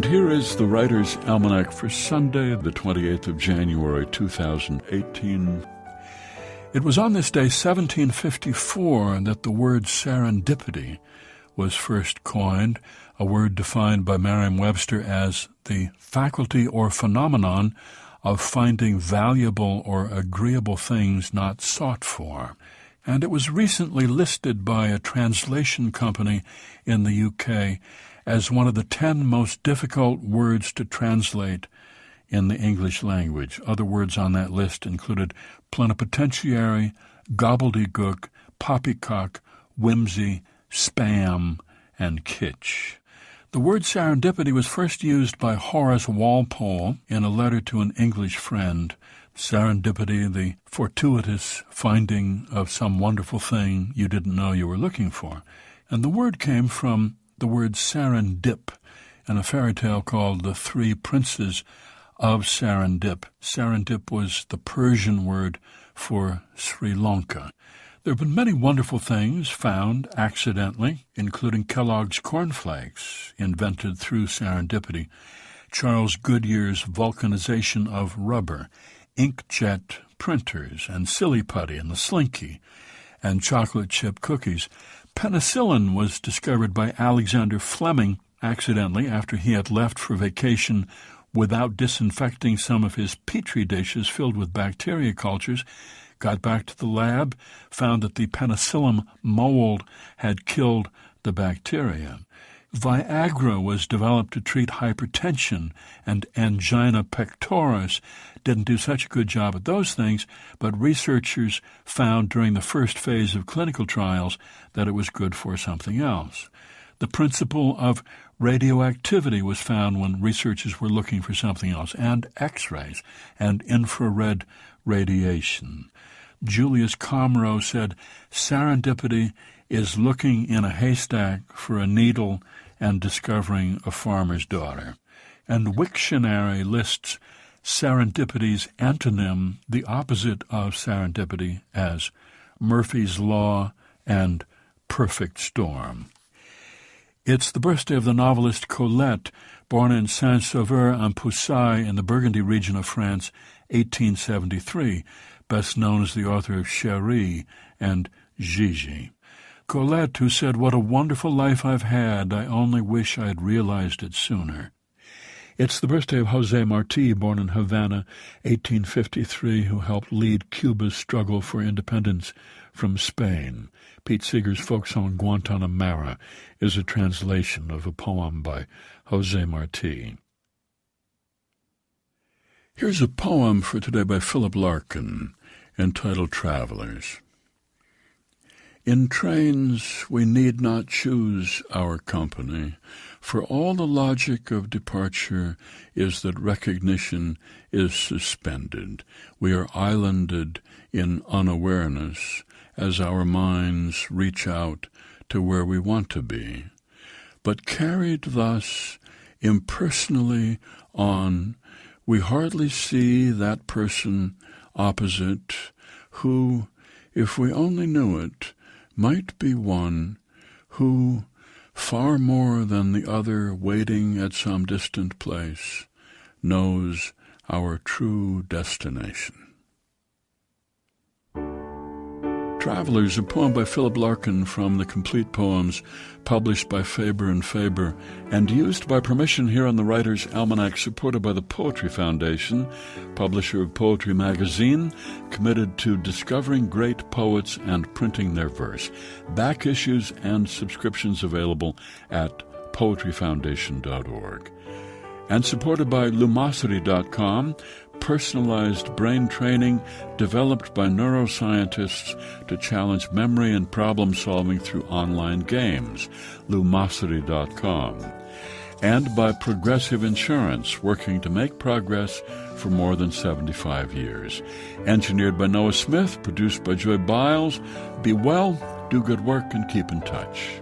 here is the Writer's Almanac for Sunday, the 28th of January, 2018. It was on this day, 1754, that the word serendipity was first coined, a word defined by Merriam-Webster as the faculty or phenomenon of finding valuable or agreeable things not sought for. And it was recently listed by a translation company in the UK as one of the 10 most difficult words to translate in the English language. Other words on that list included plenipotentiary, gobbledygook, poppycock, whimsy, spam, and kitsch. The word serendipity was first used by Horace Walpole in a letter to an English friend. Serendipity, the fortuitous finding of some wonderful thing you didn't know you were looking for. And the word came from the word serendip in a fairy tale called The Three Princes of Serendip. Serendip was the Persian word for Sri Lanka. There have been many wonderful things found accidentally, including Kellogg's cornflakes, invented through serendipity, Charles Goodyear's vulcanization of rubber, inkjet printers, and silly putty and the slinky, and chocolate chip cookies. Penicillin was discovered by Alexander Fleming accidentally after he had left for vacation without disinfecting some of his petri dishes filled with bacteria cultures, got back to the lab, found that the penicillium mold had killed the bacteria. Viagra was developed to treat hypertension, and angina pectoris didn't do such a good job at those things, but researchers found during the first phase of clinical trials that it was good for something else. The principle of radioactivity was found when researchers were looking for something else, and X-rays and infrared radiation. Julius Comro said, serendipity is looking in a haystack for a needle and discovering a farmer's daughter. And Wiktionary lists serendipity's antonym, the opposite of serendipity, as Murphy's Law and perfect storm. It's the birthday of the novelist Colette, born in Saint-Sauveur-en-Poussaye in the Burgundy region of France, 1873, best known as the author of Chérie and Gigi. Colette, who said, "What a wonderful life I've had. I only wish I had realized it sooner." It's the birthday of José Martí, born in Havana, 1853, who helped lead Cuba's struggle for independence from Spain. Pete Seeger's folk song Guantanamera is a translation of a poem by José Martí. Here's a poem for today by Philip Larkin, entitled Travelers. In trains we need not choose our company, for all the logic of departure is that recognition is suspended. We are islanded in unawareness as our minds reach out to where we want to be. But carried thus impersonally on, we hardly see that person opposite who, if we only knew it, might be one who, far more than the other waiting at some distant place, knows our true destination. Travelers, a poem by Philip Larkin from the Complete Poems, published by Faber and Faber, and used by permission here on the Writer's Almanac, supported by the Poetry Foundation, publisher of Poetry Magazine, committed to discovering great poets and printing their verse. Back issues and subscriptions available at poetryfoundation.org. And supported by Lumosity.com, personalized brain training developed by neuroscientists to challenge memory and problem-solving through online games, Lumosity.com. And by Progressive Insurance, working to make progress for more than 75 years. Engineered by Noah Smith, produced by Joy Biles. Be well, do good work, and keep in touch.